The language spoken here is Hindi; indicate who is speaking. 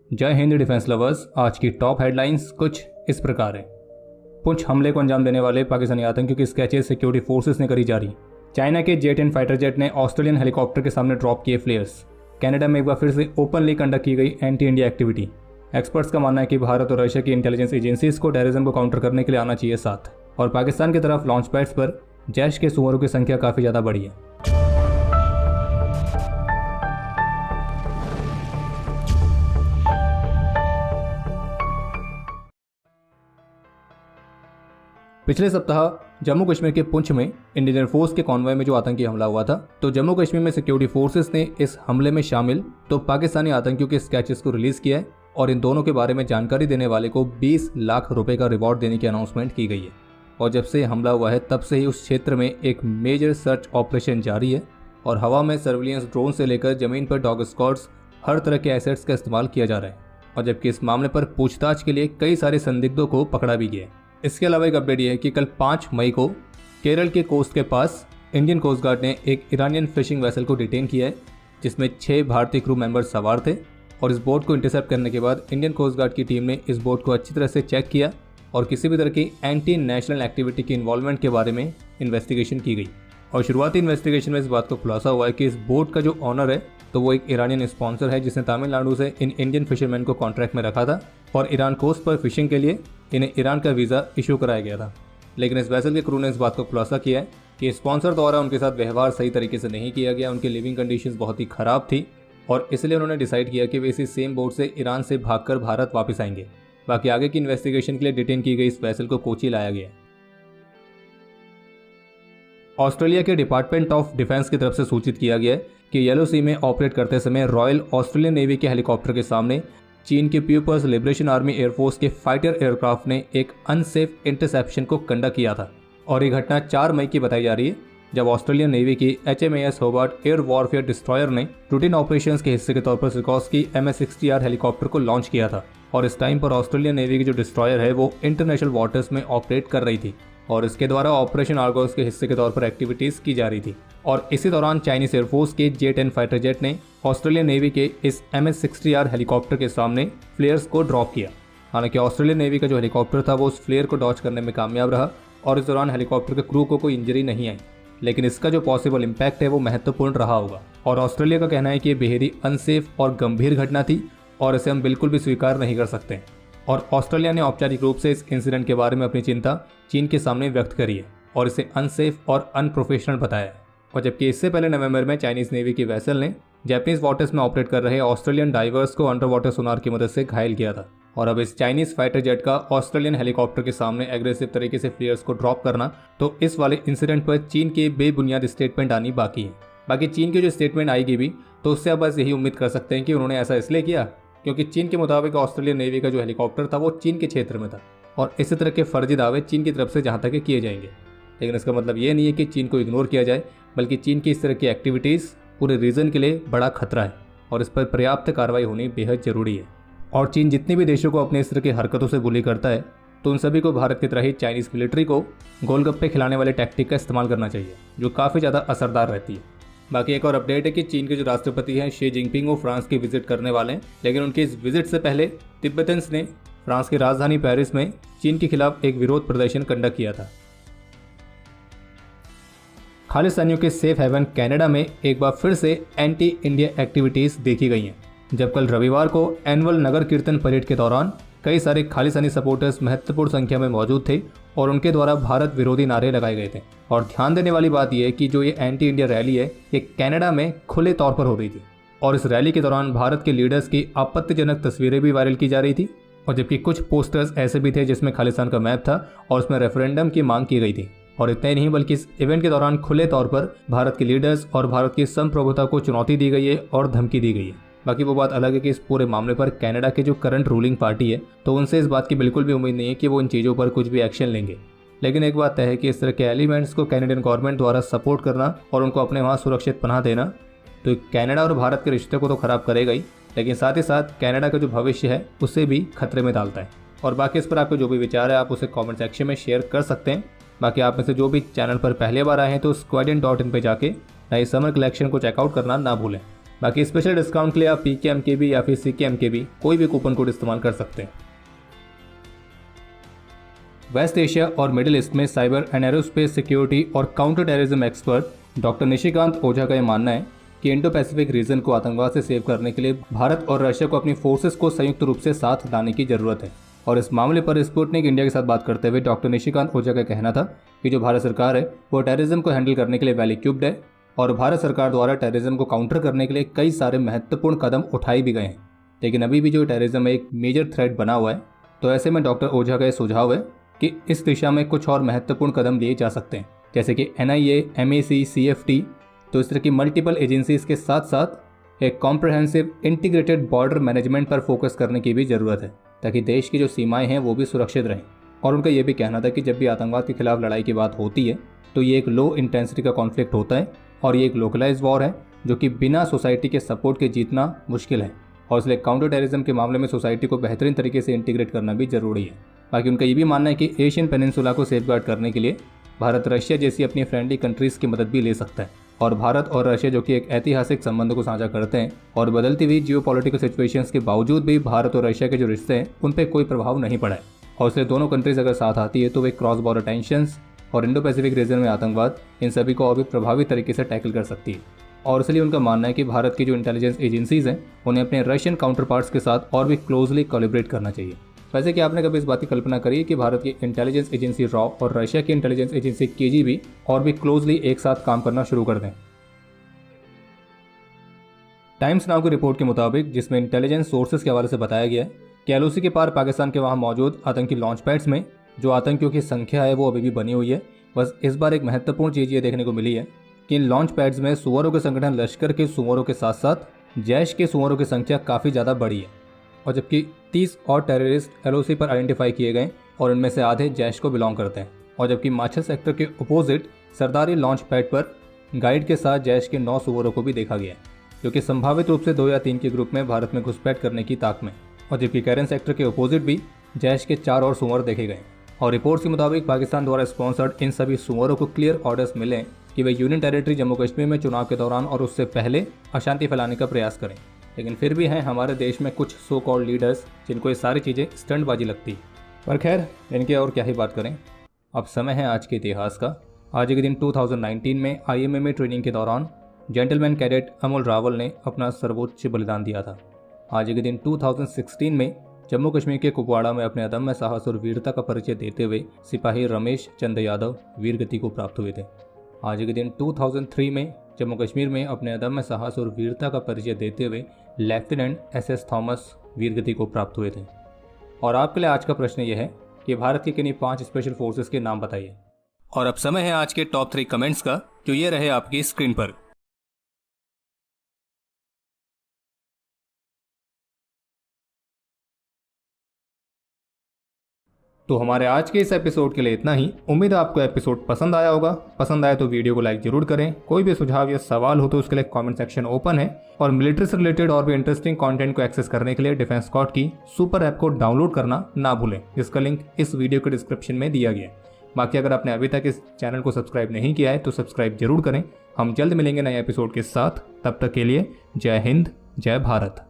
Speaker 1: जय हिंद डिफेंस लवर्स। आज की टॉप हेडलाइंस कुछ इस प्रकार है। पुंछ हमले को अंजाम देने वाले पाकिस्तानी आतंकियों की स्केचेस सिक्योरिटी फोर्सेस ने करी जारी। चाइना के J-10 फाइटर जेट ने ऑस्ट्रेलियन हेलीकॉप्टर के सामने ड्रॉप किए फ्लेयर्स। कनाडा में एक बार फिर से ओपनली कंडक्ट की गई एंटी इंडिया एक्टिविटी। एक्सपर्ट्स का मानना है कि भारत और रशिया की इंटेलिजेंस एजेंसीज को टेररिज्म को काउंटर करने के लिए आना चाहिए साथ। और पाकिस्तान की तरफ लॉन्च पैड्स पर जैश के सुअरों की संख्या काफ़ी ज़्यादा बढ़ी है। पिछले सप्ताह जम्मू कश्मीर के पुंछ में इंडियन एयरफोर्स के कॉन्वॉय में जो आतंकी हमला हुआ था, तो जम्मू कश्मीर में सिक्योरिटी फोर्सेस ने इस हमले में शामिल तो पाकिस्तानी आतंकियों के स्केचेस को रिलीज किया है और इन दोनों के बारे में जानकारी देने वाले को 20 लाख रुपए का रिवॉर्ड देने की अनाउंसमेंट की गई है। और जब से हमला हुआ है तब से ही उस क्षेत्र में एक मेजर सर्च ऑपरेशन जारी है और हवा में सर्विलियंस ड्रोन से लेकर जमीन पर डॉग स्क्वाड्स, हर तरह के एसेट्स का इस्तेमाल किया जा रहा है। और जबकि इस मामले पर पूछताछ के लिए कई सारे संदिग्धों को पकड़ा भी गया है। इसके अलावा एक अपडेट यह है कि कल 5 मई को केरल के कोस्ट के पास इंडियन कोस्ट गार्ड ने एक ईरानियन फिशिंग वेसल को डिटेन किया है, जिसमें 6 भारतीय क्रू मेंबर्स सवार थे। और इस बोट को इंटरसेप्ट करने के बाद इंडियन कोस्ट गार्ड की टीम ने इस बोट को अच्छी तरह से चेक किया और किसी भी तरह की एंटी नेशनल एक्टिविटी की इन्वॉल्वमेंट के बारे में इन्वेस्टिगेशन की गई। और शुरुआती इन्वेस्टिगेशन में इस बात को खुलासा हुआ है कि इस बोट का जो ऑनर है तो वो एक ईरानियन स्पॉन्सर है, जिसने तमिलनाडु से इन इंडियन फिशरमैन को कॉन्ट्रैक्ट में रखा था और ईरान कोस्ट पर फिशिंग के लिए इन्हें ईरान का वीज़ा इशू कराया गया था। लेकिन इस वेसल के क्रू ने इस बात को खुलासा किया है कि स्पॉन्सर द्वारा उनके साथ व्यवहार सही तरीके से नहीं किया गया, उनकी लिविंग कंडीशंस बहुत ही ख़राब थी और इसलिए उन्होंने डिसाइड किया कि वे इसी सेम बोट से ईरान से भागकर भारत वापस आएंगे। बाकी आगे की इन्वेस्टिगेशन के लिए डिटेन की गई इस वेसल को कोची लाया गया। ऑस्ट्रेलिया के डिपार्टमेंट ऑफ डिफेंस की तरफ से सूचित किया गया है कि येलो सी में ऑपरेट करते समय रॉयल ऑस्ट्रेलियन नेवी के हेलीकॉप्टर के सामने चीन के पीपल्स लिबरेशन आर्मी एयरफोर्स के फाइटर एयरक्राफ्ट ने एक अनसेफ इंटरसेप्शन को कंडक्ट किया था। और ये घटना 4 मई की बताई जा रही है, जब ऑस्ट्रेलियन नेवी की HMAS Hobart air warfare destroyer ने रूटीन ऑपरेशंस के हिस्से के तौर पर सिकोर्स्की MS-60R हेलीकॉप्टर को लॉन्च किया था। और इस टाइम पर ऑस्ट्रेलियन नेवी की जो डिस्ट्रॉयर है वो इंटरनेशनल वाटर्स में ऑपरेट कर रही थी और इसके द्वारा ऑपरेशन आर्गोस के हिस्से के तौर पर एक्टिविटीज़ की जा रही थी। और इसी दौरान चाइनीज एयरफोर्स के J-10 फाइटर जेट ने ऑस्ट्रेलियन नेवी के इस MS-60R हेलीकॉप्टर के सामने फ्लेयर्स को ड्रॉप किया। हालांकि ऑस्ट्रेलियन नेवी का जो हेलीकॉप्टर था वो उस फ्लेयर को डॉच करने में कामयाब रहा और इस दौरान हेलीकॉप्टर के क्रू को कोई इंजरी नहीं आई, लेकिन इसका जो पॉसिबल इम्पैक्ट है वो महत्वपूर्ण रहा होगा। और ऑस्ट्रेलिया का कहना है कि ये बेहद ही अनसेफ और गंभीर घटना थी और इसे हम बिल्कुल भी स्वीकार नहीं कर सकते। और ऑस्ट्रेलिया ने औपचारिक रूप से इस इंसिडेंट के बारे में अपनी चिंता चीन के सामने व्यक्त करी है और इसे अनसेफ और अनप्रोफेशनल बताया है। और जबकि इससे पहले नवंबर में चाइनीज नेवी की वेसल ने जापानीज वाटर्स में ऑपरेट कर रहे ऑस्ट्रेलियन डाइवर्स को अंडर वाटर सोनार की मदद से घायल किया था। और अब इस चाइनीज फाइटर जेट का ऑस्ट्रेलियन हेलीकॉप्टर के सामने एग्रेसिव तरीके से फ्लेयर्स को ड्रॉप करना, तो इस वाले इंसिडेंट पर चीन की बेबुनियाद स्टेटमेंट आनी बाकी है। बाकी चीन की जो स्टेटमेंट आएगी भी तो उससे अब बस यही उम्मीद कर सकते हैं कि उन्होंने ऐसा इसलिए किया क्योंकि चीन के मुताबिक ऑस्ट्रेलियन नेवी का जो हेलीकॉप्टर था वो चीन के क्षेत्र में था और इसी तरह के फर्जी दावे चीन की तरफ से जहां तक किए जाएंगे। लेकिन इसका मतलब ये नहीं है कि चीन को इग्नोर किया जाए, बल्कि चीन की इस तरह की एक्टिविटीज़ पूरे रीजन के लिए बड़ा खतरा है और इस पर पर्याप्त कार्रवाई होनी बेहद ज़रूरी है। और चीन जितने भी देशों को अपने इस तरह की हरकतों से बुली करता है तो उन सभी को भारत की तरह ही चाइनीज़ मिलिट्री को गोलगप्पे खिलाने वाले टैक्टिक का इस्तेमाल करना चाहिए, जो काफ़ी ज़्यादा असरदार रहती है। बाकी एक और अपडेट है कि चीन के जो राष्ट्रपति हैं शी जिनपिंग वो फ्रांस की विजिट करने वाले हैं, लेकिन उनकी इस विजिट से पहले तिब्बतन्स ने फ्रांस की राजधानी पेरिस में चीन के खिलाफ एक विरोध प्रदर्शन कंडक्ट किया था। खालिस्तानियों के सेफ हेवन कनाडा में एक बार फिर से एंटी इंडिया एक्टिविटीज़ देखी गई हैं, जब कल रविवार को एनुअल नगर कीर्तन परेड के दौरान कई सारे खालिस्तानी सपोर्टर्स महत्वपूर्ण संख्या में मौजूद थे और उनके द्वारा भारत विरोधी नारे लगाए गए थे। और ध्यान देने वाली बात यह है कि जो ये एंटी इंडिया रैली है ये कनाडा में खुले तौर पर हो रही थी और इस रैली के दौरान भारत के लीडर्स की आपत्तिजनक तस्वीरें भी वायरल की जा रही थी। और जबकि कुछ पोस्टर्स ऐसे भी थे जिसमें खालिस्तान का मैप था और उसमें रेफरेंडम की मांग की गई थी। और इतना ही नहीं बल्कि इस इवेंट के दौरान खुले तौर पर भारत के लीडर्स और भारत की संप्रभुता को चुनौती दी गई है और धमकी दी गई है। बाकी वो बात अलग है कि इस पूरे मामले पर कनाडा के जो करंट रूलिंग पार्टी है तो उनसे इस बात की बिल्कुल भी उम्मीद नहीं है कि वो इन चीज़ों पर कुछ भी एक्शन लेंगे। लेकिन एक बात तय है कि इस तरह के एलिमेंट्स को कैनेडियन गवर्नमेंट द्वारा सपोर्ट करना और उनको अपने वहाँ सुरक्षित पनाह देना तो कनाडा और भारत के रिश्ते को तो ख़राब करेगा ही, लेकिन साथ ही साथ कनाडा का जो भविष्य है उसे भी खतरे में डालता है। और बाकी इस पर आपको जो भी विचार है आप उसे कमेंट सेक्शन में शेयर कर सकते हैं। बाकी आप में से जो भी चैनल पर पहले बार आए हैं तो squadron.in पे जाके नए समर कलेक्शन को चेकआउट करना ना भूलें। बाकी स्पेशल डिस्काउंट के लिए आप PKMKB या फिर CKMKB कोई भी कूपन कोड इस्तेमाल कर सकते हैं। वेस्ट एशिया और मिडिल ईस्ट में साइबर एंड एरोस्पेस सिक्योरिटी और counter terrorism expert doctor Nishikant Ojha का यह मानना है कि इंडो पैसिफिक रीजन को आतंकवाद से सेव करने के लिए भारत और रशिया को अपनी फोर्सेस को संयुक्त रूप से साथ लाने की जरूरत है। और इस मामले पर स्पुतनिक इंडिया के साथ बात करते हुए डॉक्टर निशिकांत ओझा का कहना था कि जो भारत सरकार है वो टेररिज्म को हैंडल करने के लिए वेल इक्विप्ड है और भारत सरकार द्वारा टेररिज्म को काउंटर करने के लिए कई सारे महत्वपूर्ण कदम उठाए भी गए हैं, लेकिन अभी भी जो टेररिज्म एक मेजर थ्रेट बना हुआ है। तो ऐसे में डॉक्टर ओझा का यह सुझाव है कि इस दिशा में कुछ और महत्वपूर्ण कदम लिए जा सकते हैं, जैसे कि NIA, MAC, CFT। तो इस तरह की मल्टीपल एजेंसीज के साथ साथ एक कॉम्प्रहेंसिव इंटीग्रेटेड बॉर्डर मैनेजमेंट पर फोकस करने की भी ज़रूरत है, ताकि देश की जो सीमाएं हैं वो भी सुरक्षित रहें। और उनका ये भी कहना था कि जब भी आतंकवाद के खिलाफ लड़ाई की बात होती है तो ये एक लो इंटेंसिटी का कॉन्फ्लिक्ट होता है और ये एक लोकलाइज वॉर है जो कि बिना सोसाइटी के सपोर्ट के जीतना मुश्किल है, और इसलिए काउंटर टेररिज्म के मामले में सोसाइटी को बेहतरीन तरीके से इंटीग्रेट करना भी जरूरी है। बाकी उनका ये भी मानना है कि एशियन पेनिनसुला को सेफगार्ड करने के लिए भारत रशिया जैसी अपनी फ्रेंडली कंट्रीज़ की मदद भी ले सकता है। और भारत और रशिया जो कि एक ऐतिहासिक संबंध को साझा करते हैं और बदलती हुई जियोपॉलिटिकल सिचुएशंस के बावजूद भी भारत और रशिया के जो रिश्ते हैं उन पर कोई प्रभाव नहीं पड़ा है। और इसलिए दोनों कंट्रीज अगर साथ आती है तो वे क्रॉस बॉर्डर टेंशंस और इंडो पैसिफिक रीजन में आतंकवाद इन सभी को और भी प्रभावी तरीके से टैकल कर सकती है। और इसलिए उनका मानना है कि भारत की जो इंटेलिजेंस एजेंसीज हैं उन्हें अपने रशियन काउंटर पार्ट्स के साथ और भी क्लोजली कोलैबोरेट करना चाहिए। वैसे कि आपने कभी इस बात की कल्पना करी कि भारत की इंटेलिजेंस एजेंसी रॉ और रशिया की इंटेलिजेंस एजेंसी KGB और भी क्लोजली एक साथ काम करना शुरू कर दें। टाइम्स नाउ की रिपोर्ट के मुताबिक, जिसमें इंटेलिजेंस सोर्सेज के हवाले से बताया गया है कि LOC के पार पाकिस्तान के वहाँ मौजूद आतंकी लॉन्च पैड्स में जो आतंकियों की संख्या है वो अभी भी बनी हुई है। बस इस बार एक महत्वपूर्ण चीज़ ये देखने को मिली है कि इन लॉन्च पैड्स में सुअरों के संगठन लश्कर के सुअरों के साथ साथ जैश के सुअरों की संख्या काफ़ी ज़्यादा बढ़ी है। और जबकि 30 और टेररिस्ट LOC पर आइडेंटिफाई किए गए और उनमें से आधे जैश को बिलोंग करते हैं। और जबकि माछल सेक्टर के अपोजिट सरदारी लॉन्च पैड पर गाइड के साथ जैश के 9 सुअरों को भी देखा गया है, जो कि संभावित रूप से 2 या 3 के ग्रुप में भारत में घुसपैठ करने की ताक में। और जबकि कैरन सेक्टर के अपोजिट भी जैश के 4 और सुअर देखे गए। और रिपोर्ट्स के मुताबिक पाकिस्तान द्वारा स्पॉन्सर्ड इन सभी सुअरों को क्लियर ऑर्डर्स मिले कि वे यूनियन टेरिटरी जम्मू कश्मीर में चुनाव के दौरान और उससे पहले अशांति फैलाने का प्रयास करें। लेकिन फिर भी हैं हमारे देश में कुछ सो कॉल्ड लीडर्स जिनको ये सारी चीज़ें स्टंटबाजी लगती है। पर खैर, इनके और क्या ही बात करें। अब समय है आज के इतिहास का। आज के दिन 2019 में IMA में ट्रेनिंग के दौरान जेंटलमैन कैडेट अमोल रावल ने अपना सर्वोच्च बलिदान दिया था। आज के दिन 2016 में जम्मू कश्मीर के कुपवाड़ा में अपने अदम्य साहस और वीरता का परिचय देते हुए सिपाही रमेश चंद्र यादव वीर गति को प्राप्त हुए थे। आज के दिन 2003 में जम्मू कश्मीर में अपने अदम्य साहस और वीरता का परिचय देते हुए लेफ्टिनेंट SS थॉमस वीर गति को प्राप्त हुए थे। और आपके लिए आज का प्रश्न यह है कि भारत के किन्हीं 5 स्पेशल फोर्सेस के नाम बताइए। और अब समय है आज के टॉप 3 कमेंट्स का, जो ये रहे आपकी स्क्रीन पर। तो हमारे आज के इस एपिसोड के लिए इतना ही। उम्मीद है आपको एपिसोड पसंद आया होगा। पसंद आए तो वीडियो को लाइक जरूर करें। कोई भी सुझाव या सवाल हो तो उसके लिए कमेंट सेक्शन ओपन है। और मिलिट्री से रिलेटेड और भी इंटरेस्टिंग कंटेंट को एक्सेस करने के लिए डिफेंस स्क्वाड की सुपर ऐप को डाउनलोड करना ना भूलें, जिसका लिंक इस वीडियो के डिस्क्रिप्शन में दिया गया है। बाकी अगर आपने अभी तक इस चैनल को सब्सक्राइब नहीं किया है तो सब्सक्राइब जरूर करें। हम जल्द मिलेंगे नए एपिसोड के साथ। तब तक के लिए जय हिंद, जय भारत।